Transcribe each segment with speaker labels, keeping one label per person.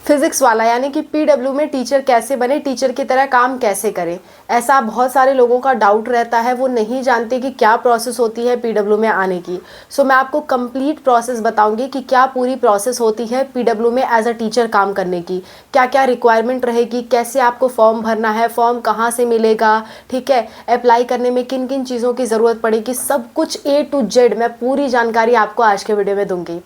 Speaker 1: Physics वाला यानी कि पीडब्ल्यू में टीचर कैसे बने, टीचर की तरह काम कैसे करें, ऐसा बहुत सारे लोगों का डाउट रहता है। वो नहीं जानते कि क्या प्रोसेस होती है पीडब्ल्यू में आने की। सो मैं आपको कंप्लीट प्रोसेस बताऊंगी कि क्या पूरी प्रोसेस होती है पीडब्ल्यू में एज अ टीचर काम करने की, क्या क्या रिक्वायरमेंट रहेगी, कैसे आपको फॉर्म भरना है, फॉर्म कहाँ से मिलेगा, ठीक है, अप्लाई करने में किन किन चीज़ों की ज़रूरत पड़ेगी, सब कुछ A to Z मैं पूरी जानकारी आपको आज के वीडियो में दूंगी।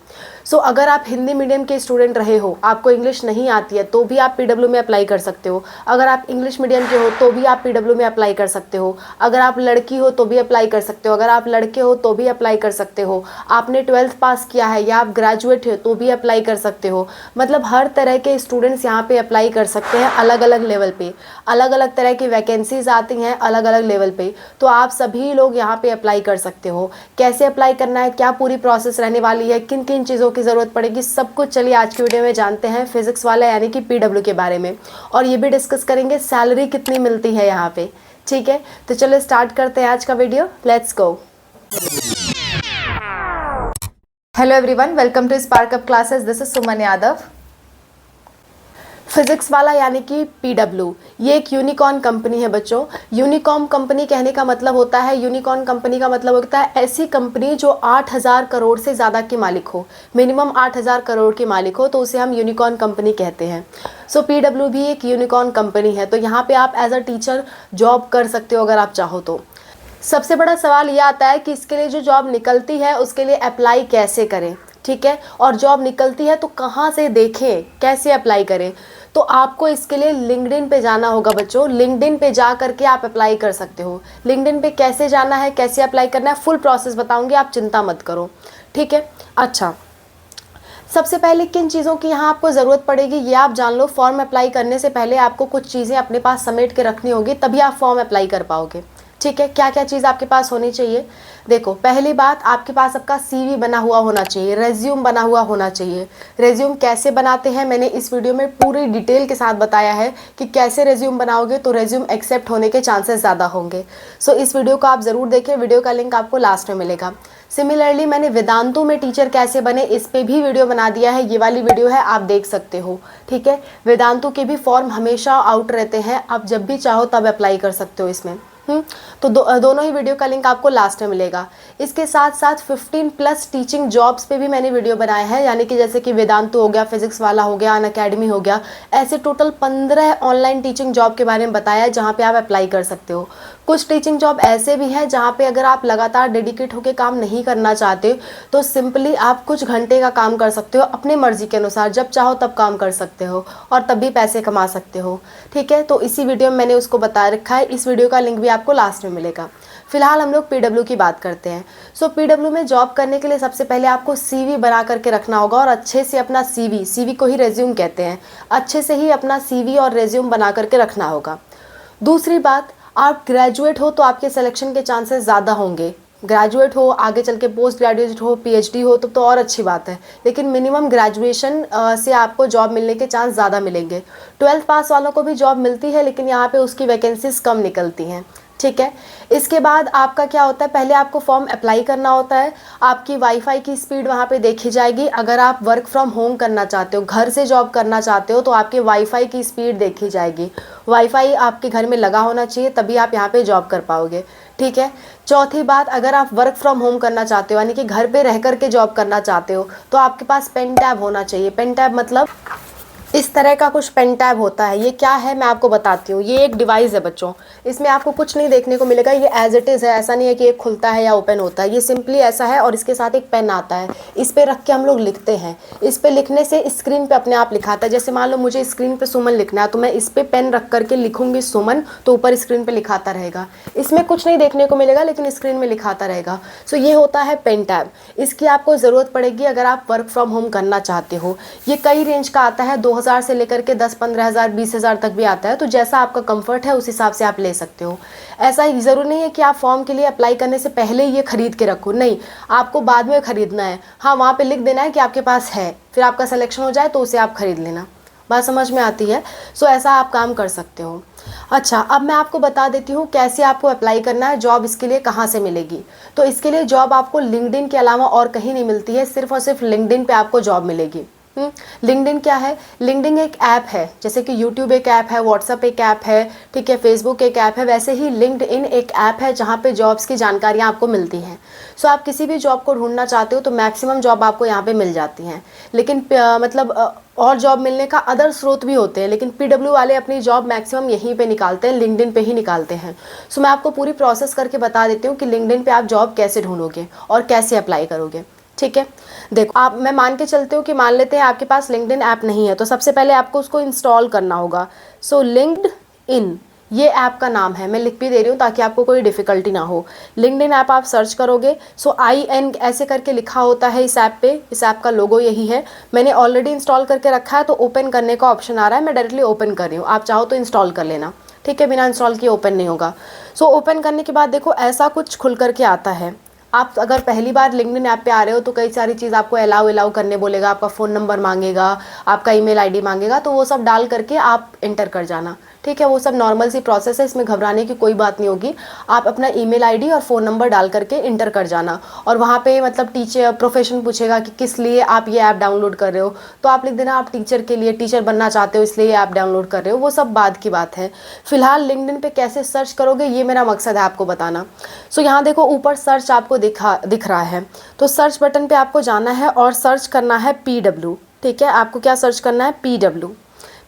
Speaker 1: सो अगर आप हिंदी मीडियम के स्टूडेंट रहे हो, आपको इंग्लिश नहीं आती है, तो भी आप पीडब्ल्यू में अप्लाई कर सकते हो। अगर आप इंग्लिश मीडियम के हो तो भी आप पीडब्ल्यू में अप्लाई कर सकते हो। अगर आप लड़की हो तो भी अप्लाई कर सकते हो। अगर आप लड़के हो तो भी अप्लाई कर सकते हो। आपने 12th पास किया है या आप ग्रेजुएट हो तो भी अप्लाई कर सकते हो। मतलब हर तरह के स्टूडेंट्स यहाँ पे अप्लाई कर सकते हैं। अलग अलग लेवल पे अलग अलग तरह की वैकेंसीज आती हैं, अलग अलग लेवल पे, तो आप सभी लोग यहाँ पे अप्लाई कर सकते हो। कैसे अप्लाई करना है, क्या पूरी प्रोसेस रहने वाली है, किन किन चीज़ों की ज़रूरत पड़ेगी, सब कुछ चलिए आज की वीडियो में जानते हैं फिजिक्स वाला यानी कि पीडब्ल्यू के बारे में। और ये भी डिस्कस करेंगे सैलरी कितनी मिलती है यहाँ पे। ठीक है, तो चलो स्टार्ट करते हैं आज का video. Let's go. Hello everyone, welcome to Spark Up Classes. This is Suman Yadav. Physics वाला यानी कि पीडब्ल्यू, ये एक यूनिकॉर्न कंपनी है बच्चों। यूनिकॉर्न कंपनी कहने का मतलब होता है, यूनिकॉर्न कंपनी का मतलब होता है ऐसी कंपनी जो 8,000 करोड़ से ज़्यादा की मालिक हो, मिनिमम 8,000 करोड़ की मालिक हो, तो उसे हम यूनिकॉर्न कंपनी कहते हैं। सो पीडब्ल्यू भी एक यूनिकॉर्न कंपनी है। तो यहाँ पे आप एज अ टीचर जॉब कर सकते हो अगर आप चाहो तो। सबसे बड़ा सवाल यह आता है कि इसके लिए जो जॉब निकलती है उसके लिए अप्लाई कैसे करें, ठीक है, और जॉब निकलती है तो कहाँ से देखें, कैसे अप्लाई करें। तो आपको इसके लिए लिंक्डइन पे जाना होगा बच्चों। लिंक्डइन पे जा करके आप अप्लाई कर सकते हो। लिंक्डइन पे कैसे जाना है, कैसे अप्लाई करना है, फुल प्रोसेस बताऊंगी, आप चिंता मत करो, ठीक है। अच्छा, सबसे पहले किन चीज़ों की यहाँ आपको ज़रूरत पड़ेगी ये आप जान लो। फॉर्म अप्लाई करने से पहले आपको कुछ चीज़ें अपने पास समेट के रखनी होगी, तभी आप फॉर्म अप्लाई कर पाओगे, ठीक है। क्या क्या चीज़ आपके पास होनी चाहिए, देखो, पहली बात, आपके पास आपका सीवी बना हुआ होना चाहिए, रेज्यूम बना हुआ होना चाहिए। रेज्यूम कैसे बनाते हैं मैंने इस वीडियो में पूरी डिटेल के साथ बताया है कि कैसे रेज्यूम बनाओगे तो रेज्यूम एक्सेप्ट होने के चांसेस ज़्यादा होंगे। सो इस वीडियो को आप ज़रूर देखें, वीडियो का लिंक आपको लास्ट में मिलेगा। सिमिलरली मैंने वेदांतु में टीचर कैसे बने इस पे भी वीडियो बना दिया है, ये वाली वीडियो है, आप देख सकते हो, ठीक है। वेदांतु के भी फॉर्म हमेशा आउट रहते हैं, आप जब भी चाहो तब अप्लाई कर सकते हो इसमें। तो दोनों ही वीडियो का लिंक आपको लास्ट में मिलेगा। इसके साथ साथ 15+ टीचिंग जॉब्स पे भी मैंने वीडियो बनाया है, यानी कि जैसे कि वेदांतु हो गया, फिजिक्स वाला हो गया, अनअकैडमी हो गया, ऐसे टोटल 15 ऑनलाइन टीचिंग जॉब के बारे में बताया है जहाँ पे आप अप्लाई कर सकते हो। कुछ टीचिंग जॉब ऐसे भी हैं जहाँ पे अगर आप लगातार डेडिकेट होकर काम नहीं करना चाहते तो सिंपली आप कुछ घंटे का काम कर सकते हो, अपनी मर्जी के अनुसार, जब चाहो तब काम कर सकते हो और तब भी पैसे कमा सकते हो, ठीक है। तो इसी वीडियो में मैंने उसको बता रखा है, इस वीडियो का लिंक भी आपको लास्ट में मिलेगा। फिलहाल हम लोग पीडब्ल्यू की बात करते हैं। सो पीडब्ल्यू में जॉब करने के लिए सबसे पहले आपको सीवी बना करके रखना होगा और अच्छे से अपना सीवी को ही रेज्यूम कहते हैं, अच्छे से ही अपना सीवी और रेज्यूम बना करके रखना होगा। दूसरी बात, आप ग्रेजुएट हो तो आपके सिलेक्शन के चांसेस ज़्यादा होंगे। ग्रेजुएट हो, आगे चल के पोस्ट ग्रेजुएट हो, पीएचडी हो तो और अच्छी बात है, लेकिन मिनिमम ग्रेजुएशन से आपको जॉब मिलने के चांस ज़्यादा मिलेंगे। 12th पास वालों को भी जॉब मिलती है, लेकिन यहाँ पे उसकी वैकेंसीज कम निकलती हैं, ठीक है। इसके बाद आपका क्या होता है, पहले आपको फॉर्म अप्लाई करना होता है। आपकी वाईफाई की स्पीड वहाँ पे देखी जाएगी। अगर आप वर्क फ्रॉम होम करना चाहते हो, घर से जॉब करना चाहते हो, तो आपके वाईफाई की स्पीड देखी जाएगी। वाईफाई आपके घर में लगा होना चाहिए, तभी आप यहाँ पे जॉब कर पाओगे, ठीक है। चौथी बात, अगर आप वर्क फ्रॉम होम करना चाहते हो यानी कि घर पे रह कर के जॉब करना चाहते हो, तो आपके पास पेन टैब होना चाहिए। पेन टैब मतलब इस तरह का कुछ पेन टैब होता है। ये क्या है मैं आपको बताती हूँ। ये एक डिवाइस है बच्चों, इसमें आपको कुछ नहीं देखने को मिलेगा, ये एज इट इज़ है, ऐसा नहीं है कि ये खुलता है या ओपन होता है, ये सिंपली ऐसा है और इसके साथ एक पेन आता है। इस पे रख के हम लोग लिखते हैं। इस पे लिखने से स्क्रीन पे अपने आप लिखाता है। जैसे मान लो मुझे स्क्रीन पे सुमन लिखना है, तो मैं इस पे पेन रख करके लिखूंगी सुमन, तो ऊपर स्क्रीन पे लिखाता रहेगा। इसमें कुछ नहीं देखने को मिलेगा लेकिन स्क्रीन में लिखाता रहेगा। सो ये होता है पेन टैब। इसकी आपको ज़रूरत पड़ेगी अगर आप वर्क फ्रॉम होम करना चाहते हो। ये कई रेंज का आता है, 2,000 से लेकर के 10-15 हज़ार 20,000 तक भी आता है, तो जैसा आपका कंफर्ट है उस हिसाब से आप ले सकते हो। ऐसा ज़रूर नहीं है कि आप फॉर्म के लिए अप्लाई करने से पहले ये खरीद के रखो, नहीं, आपको बाद में खरीदना है। हाँ, वहाँ पे लिख देना है कि आपके पास है, फिर आपका सिलेक्शन हो जाए तो उसे आप खरीद लेना। बात समझ में आती है? सो ऐसा आप काम कर सकते हो। अच्छा, अब मैं आपको बता देती हूँ कैसे आपको अप्लाई करना है, जॉब इसके लिए कहाँ से मिलेगी। तो इसके लिए जॉब आपको लिंक्डइन के अलावा और कहीं नहीं मिलती है, सिर्फ और सिर्फ लिंक्डइन पे आपको जॉब मिलेगी। लिंक्डइन क्या है? लिंक्डइन एक ऐप है, जैसे कि यूट्यूब एक ऐप है, व्हाट्सअप एक ऐप है, ठीक है, फेसबुक एक ऐप है, वैसे ही लिंक्डइन एक ऐप है जहाँ पे जॉब्स की जानकारियाँ आपको मिलती हैं। सो आप किसी भी जॉब को ढूंढना चाहते हो तो मैक्सिमम जॉब आपको यहाँ पे मिल जाती हैं, लेकिन और जॉब मिलने का अदर स्रोत भी होते हैं, लेकिन पीडब्ल्यू वाले अपनी जॉब मैक्सिमम यहीं पे निकालते हैं, लिंक्डइन पे ही निकालते हैं। सो मैं आपको पूरी प्रोसेस करके बता देती हूँ कि लिंक्डइन पे आप जॉब कैसे ढूंढोगे और कैसे अप्लाई करोगे, ठीक है। देखो आप, मैं मान के चलती हूँ कि मान लेते हैं आपके पास लिंक्डइन ऐप नहीं है, तो सबसे पहले आपको उसको इंस्टॉल करना होगा। सो लिंक्डइन ये ऐप का नाम है, मैं लिख भी दे रही हूँ ताकि आपको कोई डिफ़िकल्टी ना हो। लिंक्डइन ऐप आप सर्च करोगे, सो IN ऐसे करके लिखा होता है इस ऐप पे, इस ऐप का लोगो यही है। मैंने ऑलरेडी इंस्टॉल करके रखा है तो ओपन करने का ऑप्शन आ रहा है, मैं डायरेक्टली ओपन कर रही हूँ, आप चाहो तो इंस्टॉल कर लेना, ठीक है, बिना इंस्टॉल किए ओपन नहीं होगा। सो ओपन करने के बाद देखो ऐसा कुछ खुल करके आता है। आप अगर पहली बार लिंक्डइन ऐप पे आ रहे हो तो कई सारी चीज़ आपको अलाउ करने बोलेगा, आपका फ़ोन नंबर मांगेगा, आपका ईमेल आईडी मांगेगा, तो वो सब डाल करके आप इंटर कर जाना, ठीक है। वो सब नॉर्मल सी प्रोसेस है, इसमें घबराने की कोई बात नहीं होगी। आप अपना ईमेल आईडी और फ़ोन नंबर डाल करके इंटर कर जाना, और वहाँ पे मतलब टीचर प्रोफेशन पूछेगा कि किस लिए आप ये ऐप डाउनलोड कर रहे हो, तो आप लिख देना आप टीचर के लिए, टीचर बनना चाहते हो इसलिए ये ऐप डाउनलोड कर रहे हो, वो सब बाद की बात है। फिलहाल लिंक्डइन पे कैसे सर्च करोगे ये मेरा मकसद है आपको बताना। सो यहाँ देखो ऊपर सर्च आपको दिख रहा है, तो सर्च बटन पे आपको जाना है और सर्च करना है पीडब्ल्यू, ठीक है। आपको क्या सर्च करना है? पीडब्ल्यू।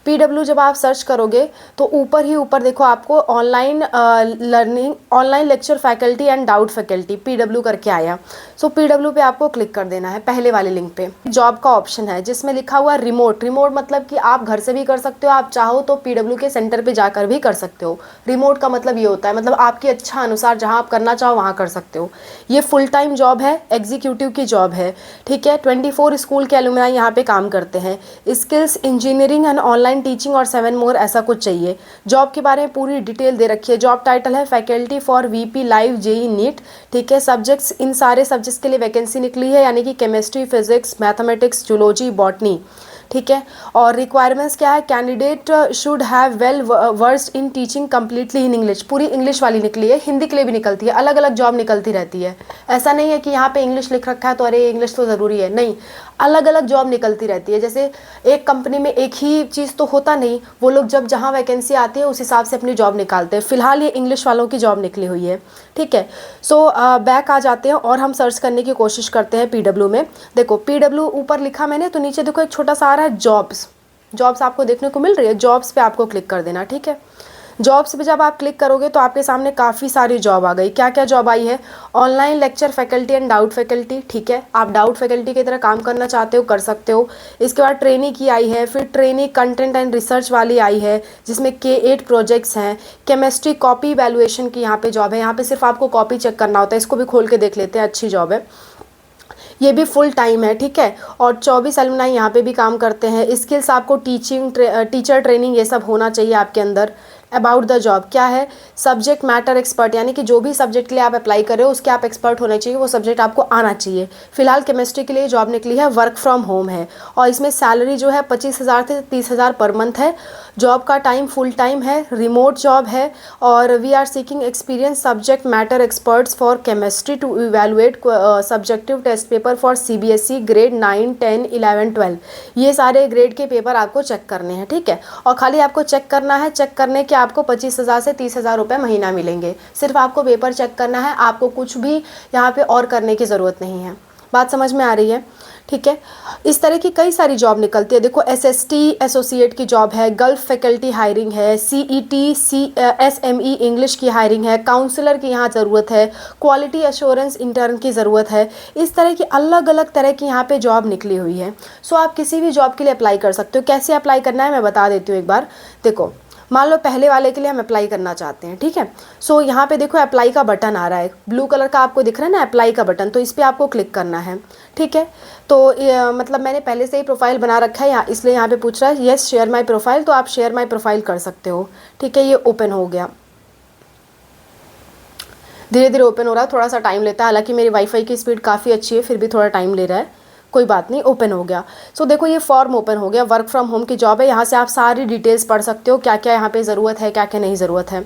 Speaker 1: पीडब्ल्यू जब आप सर्च करोगे तो ऊपर ही ऊपर देखो आपको online learning, online lecture faculty and doubt faculty, PW करके आया। सो पीडब्ल्यू पे आपको क्लिक कर देना है, पहले वाले लिंक पे। जॉब का ऑप्शन है जिसमें लिखा हुआ रिमोट। रिमोट मतलब कि आप घर से भी कर सकते हो, आप चाहो तो पीडब्ल्यू के सेंटर पे जाकर भी कर सकते हो। रिमोट का मतलब ये होता है, मतलब आपकी इच्छा अनुसार जहाँ आप करना चाहो वहाँ कर सकते हो। ये फुल टाइम जॉब है, एग्जीक्यूटिव की जॉब है, ठीक है। 24 स्कूल के एलुमनाई यहाँ पे काम करते हैं। Skills engineering and online teaching और 7 मोर ऐसा कुछ चाहिए। जॉब के बारे में पूरी डिटेल दे रखी है। जॉब टाइटल है faculty for VP live JEE NEET, ठीक है। सब्जेक्ट्स, इन सारे सब्जेक्ट्स के लिए वैकेंसी निकली है, यानी कि chemistry, physics, mathematics, zoology, botany, ठीक है। और रिक्वायरमेंट्स क्या है? Candidate should have well versed in teaching completely in English, पूरी इंग्लिश वाली निकली है, हिंदी के लिए भी निकलती है, अलग अलग जॉब निकलती रहती है। ऐसा नहीं है कि यहाँ पे इंग्लिश लिख रखा है तो अरे इंग्लिश तो ज़रूरी है, नहीं, अलग अलग जॉब निकलती रहती है। जैसे एक कंपनी में एक ही चीज़ तो होता नहीं, वो लोग जब जहाँ वैकेंसी आती है उस हिसाब से अपनी जॉब निकालते हैं। फिलहाल ये इंग्लिश वालों की जॉब निकली हुई है, ठीक है। सो बैक आ जाते हैं और हम सर्च करने की कोशिश करते हैं पीडब्ल्यू में। देखो पीडब्ल्यू ऊपर लिखा मैंने, तो नीचे देखो एक छोटा सा आ रहा है जॉब्स। जॉब्स आपको देखने को मिल रही है, जॉब्स पे आपको क्लिक कर देना, ठीक है। जॉब्स पे जब आप क्लिक करोगे तो आपके सामने काफ़ी सारी जॉब आ गई। क्या क्या जॉब आई है? Online lecture faculty and doubt faculty, ठीक है, आप डाउट फैकल्टी की तरह काम करना चाहते हो कर सकते हो। इसके बाद ट्रेनिंग की आई है, फिर ट्रेनिंग कंटेंट एंड रिसर्च वाली आई है जिसमें K8 प्रोजेक्ट्स हैं। केमिस्ट्री कॉपी इवैल्यूएशन की यहाँ पे जॉब है, यहाँ पे सिर्फ आपको कॉपी चेक करना होता है। इसको भी खोल के देख लेते हैं, अच्छी जॉब है, ये भी फुल टाइम है, ठीक है। और 24 एलुमनाई यहाँ पे भी काम करते हैं। स्किल्स आपको टीचर ट्रेनिंग ये सब होना चाहिए आपके अंदर। अबाउट द जॉब क्या है? सब्जेक्ट मैटर एक्सपर्ट, यानी कि जो भी सब्जेक्ट के लिए आप अप्लाई कर रहे हो उसके आप एक्सपर्ट होने चाहिए, वो सब्जेक्ट आपको आना चाहिए। फिलहाल केमिस्ट्री के लिए जॉब निकली है, वर्क फ्रॉम होम है, और इसमें सैलरी जो है 25,000 से 30,000 पर मंथ है। जॉब का टाइम फुल टाइम है, रिमोट जॉब है, और we are seeking experience subject matter experts for chemistry to evaluate subjective test paper for CBSE grade 9, 10, 11, 12। ये सारे ग्रेड के पेपर आपको चेक करने हैं, ठीक है। और खाली आपको चेक करना है, चेक करने के आपको 25,000 से 30,000 रुपये महीना मिलेंगे। सिर्फ आपको पेपर चेक करना है, आपको कुछ भी यहाँ पे और करने की ज़रूरत नहीं है। बात समझ में आ रही है? ठीक है। इस तरह की कई सारी जॉब निकलती है। देखो SST एसोसिएट की जॉब है, गल्फ फैकल्टी हायरिंग है, CET SME इंग्लिश की हायरिंग है, काउंसलर की यहाँ ज़रूरत है, क्वालिटी एश्योरेंस इंटर्न की ज़रूरत है। इस तरह की अलग अलग तरह की यहाँ पे जॉब निकली हुई है। सो आप किसी भी जॉब के लिए अप्लाई कर सकते हो। कैसे अप्लाई करना है मैं बता देती हूँ एक बार। देखो मान लो पहले वाले के लिए हम अप्लाई करना चाहते हैं, ठीक है। सो यहाँ पे देखो अप्लाई का बटन आ रहा है, ब्लू कलर का आपको दिख रहा है ना अप्लाई का बटन, तो इस पर आपको क्लिक करना है, ठीक है। तो मतलब मैंने पहले से ही प्रोफाइल बना रखा है यहाँ, इसलिए यहाँ पे पूछ रहा है येस शेयर माई प्रोफाइल, तो आप शेयर माई प्रोफाइल कर सकते हो, ठीक है। ये ओपन हो गया, धीरे धीरे ओपन हो रहा है, थोड़ा सा टाइम लेता है, हालांकि मेरी वाईफाई की स्पीड काफ़ी अच्छी है, फिर भी थोड़ा टाइम ले रहा है, कोई बात नहीं। ओपन हो गया। सो देखो ये फॉर्म ओपन हो गया, वर्क फ्रॉम होम की जॉब है। यहाँ से आप सारी डिटेल्स पढ़ सकते हो, क्या क्या यहाँ पे ज़रूरत है, क्या क्या नहीं ज़रूरत है,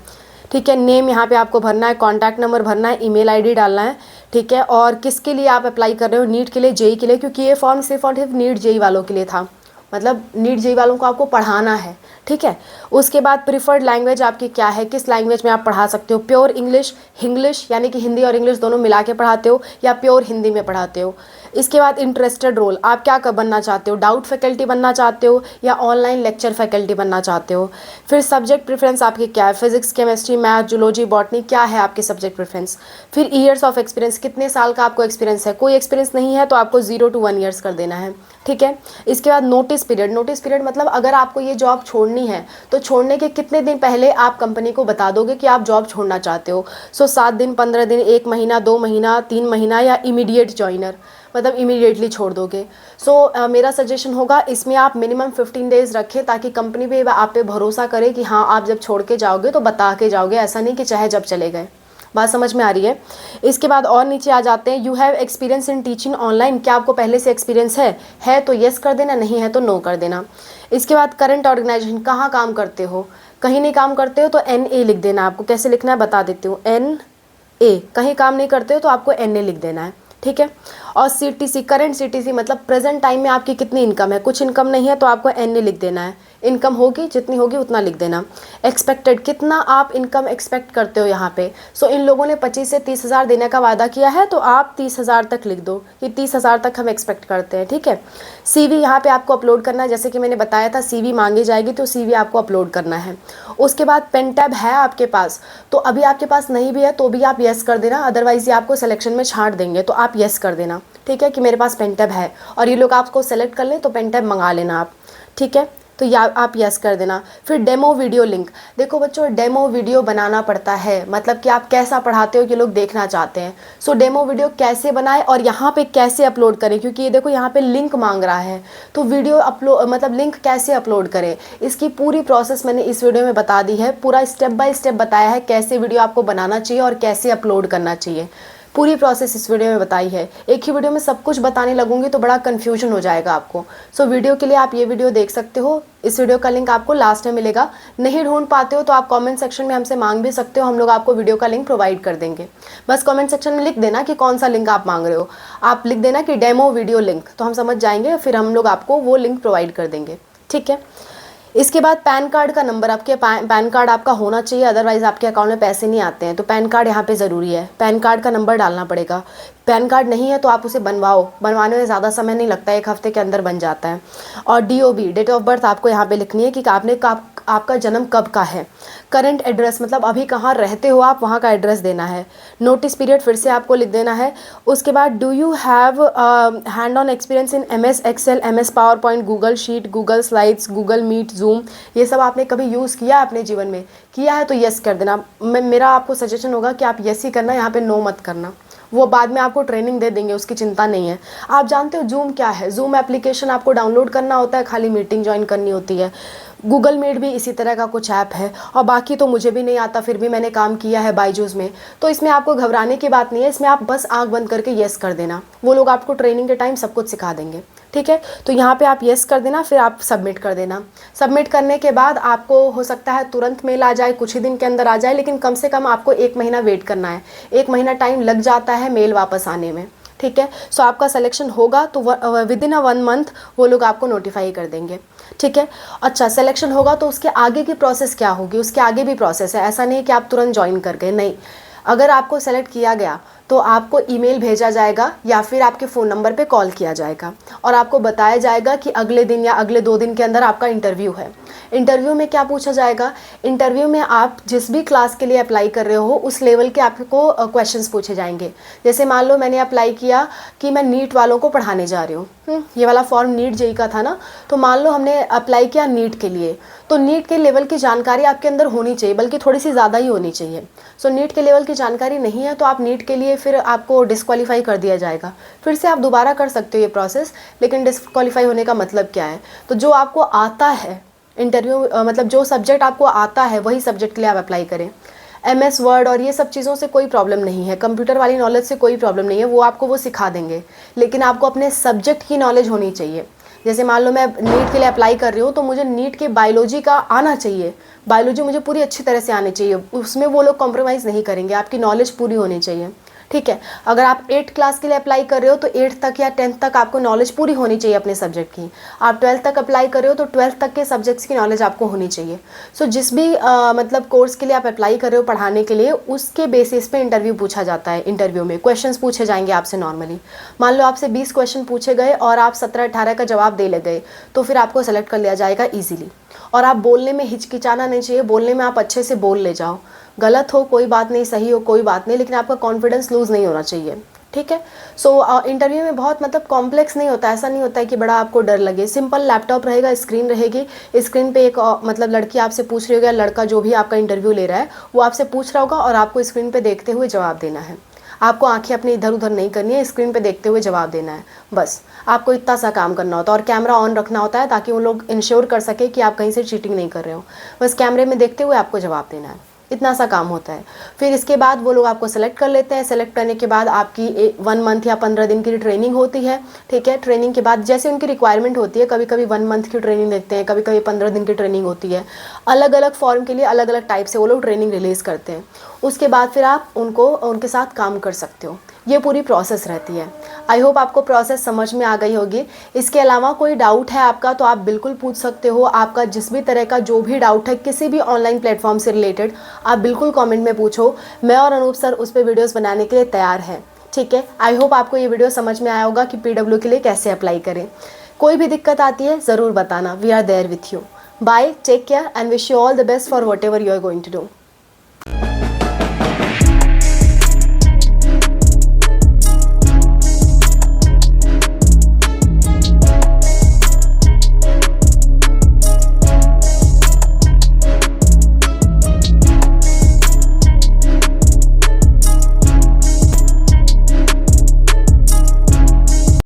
Speaker 1: ठीक है। नेम यहाँ पे आपको भरना है, कॉन्टैक्ट नंबर भरना है, ईमेल आईडी डालना है, ठीक है। और किसके लिए आप अप्लाई कर रहे हो? नीट के लिए, जेई के लिए, क्योंकि ये फॉर्म सिर्फ और सिर्फ नीट जेई वालों के लिए था, मतलब नीट जेई वालों को आपको पढ़ाना है, ठीक है। उसके बाद प्रिफर्ड लैंग्वेज आपकी क्या है, किस लैंग्वेज में आप पढ़ा सकते हो? प्योर इंग्लिश, इंग्लिश यानी कि हिंदी और इंग्लिश दोनों मिला के पढ़ाते हो, या प्योर हिंदी में पढ़ाते हो? इसके बाद इंटरेस्टेड रोल, आप क्या बनना चाहते हो? डाउट फैकल्टी बनना चाहते हो या ऑनलाइन लेक्चर फैकल्टी बनना चाहते हो? फिर सब्जेक्ट प्रेफरेंस आपकी क्या है? Physics, chemistry, math, zoology, botany, क्या है आपके सब्जेक्ट प्रेफरेंस? फिर ईयर्स ऑफ एक्सपीरियंस, कितने साल का आपको एक्सपीरियंस है? कोई एक्सपीरियंस नहीं है तो आपको 0 to 1 ईयर्स कर देना है, ठीक है। इसके बाद नोटिस पीरियड, नोटिस पीरियड मतलब अगर आपको ये जॉब छोड़नी है तो छोड़ने के कितने दिन पहले आप कंपनी को बता दोगे कि आप जॉब छोड़ना चाहते हो? 7 दिन, 15 दिन, 1 महीना, 2 महीना, 3 महीना, या इमीडिएट ज्वाइनर, मतलब इमीडिएटली छोड़ दोगे? मेरा सजेशन होगा इसमें आप मिनिमम 15 डेज़ रखें, ताकि कंपनी भी आप पे भरोसा करे कि हाँ आप जब छोड़ के जाओगे तो बता के जाओगे, ऐसा नहीं कि चाहे जब चले गए। बात समझ में आ रही है? इसके बाद और नीचे आ जाते हैं, you have experience in teaching online, क्या आपको पहले से एक्सपीरियंस है तो येस कर देना, नहीं है तो नो कर देना। इसके बाद करंट ऑर्गेनाइजेशन, कहाँ काम करते हो? कहीं नहीं काम करते हो तो NA लिख देना। आपको कैसे लिखना है बता देती हूँ, NA। कहीं काम नहीं करते हो तो आपको NA लिख देना है, ठीक है। और CTC, करंट CTC मतलब प्रेजेंट टाइम में आपकी कितनी इनकम है? कुछ इनकम नहीं है तो आपको NA लिख देना है। इनकम होगी जितनी होगी उतना लिख देना। एक्सपेक्टेड, कितना आप इनकम एक्सपेक्ट करते हो यहाँ पे? इन लोगों ने 25 से 30 हज़ार देने का वादा किया है तो आप 30 हज़ार तक लिख दो कि 30 हज़ार तक हम एक्सपेक्ट करते हैं, ठीक है। CV यहाँ पे आपको अपलोड करना है, जैसे कि मैंने बताया था CV मांगी जाएगी तो CV आपको अपलोड करना है। उसके बाद पेन टैब है आपके पास, तो अभी आपके पास नहीं भी है तो भी आप येस कर देना, अदरवाइज़ ये आपको सिलेक्शन में छांट देंगे, तो आप येस कर देना, ठीक है, कि मेरे पास पेन टैब है और ये लोग आपको सेलेक्ट कर लें तो पेन टैब मंगा लेना आप, ठीक है। तो या आप यस कर देना। फिर डेमो वीडियो लिंक, देखो बच्चों डेमो वीडियो बनाना पड़ता है, मतलब कि आप कैसा पढ़ाते हो ये लोग देखना चाहते हैं। डेमो वीडियो कैसे बनाए और यहाँ पे कैसे अपलोड करें, क्योंकि ये देखो यहाँ पे लिंक मांग रहा है, तो वीडियो अपलोड मतलब लिंक कैसे अपलोड करें, इसकी पूरी प्रोसेस मैंने इस वीडियो में बता दी है। पूरा स्टेप बाय स्टेप बताया है कैसे वीडियो आपको बनाना चाहिए और कैसे अपलोड करना चाहिए, पूरी प्रोसेस इस वीडियो में बताई है। एक ही वीडियो में सब कुछ बताने लगूंगी तो बड़ा कन्फ्यूजन हो जाएगा आपको। वीडियो के लिए आप ये वीडियो देख सकते हो, इस वीडियो का लिंक आपको लास्ट में मिलेगा। नहीं ढूंढ पाते हो तो आप कमेंट सेक्शन में हमसे मांग भी सकते हो, हम लोग आपको वीडियो का लिंक प्रोवाइड कर देंगे। बस कमेंट सेक्शन में लिख देना कि कौन सा लिंक आप मांग रहे हो, आप लिख देना कि डेमो वीडियो लिंक, तो हम समझ जाएंगे, फिर हम लोग आपको वो लिंक प्रोवाइड कर देंगे, ठीक है। इसके बाद पैन कार्ड का नंबर, आपके पैन कार्ड आपका होना चाहिए, अदरवाइज़ आपके अकाउंट में पैसे नहीं आते हैं, तो पैन कार्ड यहाँ पे ज़रूरी है। पैन कार्ड का नंबर डालना पड़ेगा। पैन कार्ड नहीं है तो आप उसे बनवाओ, बनवाने में ज़्यादा समय नहीं लगता है, 1 हफ्ते के अंदर बन जाता है। और DOB, डेट ऑफ बर्थ आपको यहाँ पे लिखनी है कि आपका जन्म कब का है। करंट एड्रेस मतलब अभी कहाँ रहते हो आप, वहाँ का एड्रेस देना है। नोटिस पीरियड फिर से आपको लिख देना है। उसके बाद do you have hand on experience in MS Excel, MS PowerPoint, Google sheet, Google slides, Google Meet, Zoom, ये सब आपने कभी यूज़ किया अपने जीवन में? किया है तो यस कर देना। मेरा आपको सजेशन होगा कि आप यस ही करना, यहाँ पे नो मत करना, वो बाद में आपको ट्रेनिंग दे देंगे, उसकी चिंता नहीं है। आप जानते हो जूम क्या है? जूम एप्लीकेशन आपको डाउनलोड करना होता है, खाली मीटिंग ज्वाइन करनी होती है। गूगल मीट भी इसी तरह का कुछ ऐप है, और बाकी तो मुझे भी नहीं आता, फिर भी मैंने काम किया है बायजूस में, तो इसमें आपको घबराने की बात नहीं है। इसमें आप बस आंख बंद करके येस कर देना, वो लोग आपको ट्रेनिंग के टाइम सब कुछ सिखा देंगे, ठीक है। तो यहाँ पे आप येस कर देना, फिर आप सबमिट कर देना। सबमिट करने के बाद आपको हो सकता है तुरंत मेल आ जाए, कुछ ही दिन के अंदर आ जाए, लेकिन कम से कम आपको 1 महीना वेट करना है। 1 महीना टाइम लग जाता है मेल वापस आने में, ठीक है। आपका सिलेक्शन होगा तो विदिन 1 मंथ वो लोग आपको नोटिफाई कर देंगे, ठीक है। अच्छा, सिलेक्शन होगा तो उसके आगे की प्रोसेस क्या होगी? उसके आगे भी प्रोसेस है, ऐसा नहीं कि आप तुरंत ज्वाइन कर गए, नहीं। अगर आपको सेलेक्ट किया गया तो आपको ईमेल भेजा जाएगा या फिर आपके फ़ोन नंबर पे कॉल किया जाएगा और आपको बताया जाएगा कि अगले दिन या अगले 2 दिन के अंदर आपका इंटरव्यू है। इंटरव्यू में क्या पूछा जाएगा? इंटरव्यू में आप जिस भी क्लास के लिए अप्लाई कर रहे हो उस लेवल के आपको क्वेश्चंस पूछे जाएंगे। जैसे मान लो मैंने अप्लाई किया कि मैं नीट वालों को पढ़ाने जा रही हूँ, ये वाला फॉर्म नीट जेई का था ना, तो मान लो हमने अप्लाई किया नीट के लिए, तो नीट के लेवल की जानकारी आपके अंदर होनी चाहिए, बल्कि थोड़ी सी ज़्यादा ही होनी चाहिए। नीट के लेवल की जानकारी नहीं है तो आप नीट के लिए फिर आपको डिस्क्वालीफाई कर दिया जाएगा। फिर से आप दोबारा कर सकते हो ये प्रोसेस, लेकिन डिस्क्वालीफाई होने का मतलब क्या है? तो जो आपको आता है इंटरव्यू, मतलब जो सब्जेक्ट आपको आता है वही सब्जेक्ट के लिए आप अप्लाई करें। MS वर्ड और ये सब चीज़ों से कोई प्रॉब्लम नहीं है, कंप्यूटर वाली नॉलेज से कोई प्रॉब्लम नहीं है, वो आपको वो सिखा देंगे, लेकिन आपको अपने सब्जेक्ट की नॉलेज होनी चाहिए। जैसे मान लो मैं नीट के लिए अप्लाई कर रही हूँ तो मुझे नीट के बायोलॉजी का आना चाहिए, बायोलॉजी मुझे पूरी अच्छी तरह से आनी चाहिए, उसमें वो लोग कॉम्प्रोमाइज़ नहीं करेंगे, आपकी नॉलेज पूरी होनी चाहिए, ठीक है। अगर आप 8th क्लास के लिए अप्लाई कर रहे हो तो 8th तक या 10th तक आपको नॉलेज पूरी होनी चाहिए अपने सब्जेक्ट की। आप 12th तक अप्लाई कर रहे हो तो 12th तक के सब्जेक्ट्स की नॉलेज आपको होनी चाहिए। सो जिस भी मतलब कोर्स के लिए आप अप्लाई कर रहे हो पढ़ाने के लिए, उसके बेसिस पे इंटरव्यू पूछा जाता है। इंटरव्यू में क्वेश्चंस पूछे जाएंगे आपसे नॉर्मली। मान लो आपसे 20 क्वेश्चन पूछे गए और आप 17-18 का जवाब दे ले गए, तो फिर आपको सेलेक्ट कर लिया जाएगा ईजिली। और आप बोलने में हिचकिचाना नहीं चाहिए, बोलने में आप अच्छे से बोल ले जाओ। गलत हो कोई बात नहीं, सही हो कोई बात नहीं, लेकिन आपका कॉन्फिडेंस लूज़ नहीं होना चाहिए। ठीक है। सो इंटरव्यू में बहुत मतलब कॉम्प्लेक्स नहीं होता, ऐसा नहीं होता है कि बड़ा आपको डर लगे। सिंपल लैपटॉप रहेगा, स्क्रीन रहेगी, स्क्रीन पे एक मतलब लड़की आपसे पूछ रही होगी या लड़का जो भी आपका इंटरव्यू ले रहा है वो आपसे पूछ रहा होगा और आपको स्क्रीन पे देखते हुए जवाब देना है। आपको आंखें अपनी इधर उधर नहीं करनी है, स्क्रीन पे देखते हुए जवाब देना है, बस आपको इतना सा काम करना होता है। और कैमरा ऑन रखना होता है ताकि वो लोग इंश्योर कर सके कि आप कहीं से चीटिंग नहीं कर रहे हो। बस कैमरे में देखते हुए आपको जवाब देना है, इतना सा काम होता है। फिर इसके बाद वो लोग आपको सेलेक्ट कर लेते हैं। सेलेक्ट करने के बाद आपकी 1 मंथ या 15 दिन की ट्रेनिंग होती है। ठीक है। ट्रेनिंग के बाद जैसे उनकी रिक्वायरमेंट होती है, कभी कभी 1 मंथ की ट्रेनिंग देते हैं, कभी कभी 15 दिन की ट्रेनिंग होती है। अलग अलग फॉर्म के लिए अलग अलग टाइप से वो लोग ट्रेनिंग रिलीज़ करते हैं। उसके बाद फिर आप उनके साथ काम कर सकते हो। ये पूरी प्रोसेस रहती है। आई होप आपको प्रोसेस समझ में आ गई होगी। इसके अलावा कोई डाउट है आपका तो आप बिल्कुल पूछ सकते हो। आपका जिस भी तरह का जो भी डाउट है किसी भी ऑनलाइन प्लेटफॉर्म से रिलेटेड, आप बिल्कुल कमेंट में पूछो। मैं और अनूप सर उस पर वीडियोस बनाने के लिए तैयार हैं। ठीक है। आई होप आपको ये वीडियो समझ में आया होगा कि PW के लिए कैसे अप्लाई करें। कोई भी दिक्कत आती है ज़रूर बताना। We are there with you. Bye, take care and wish you all the best for whatever you are going to do.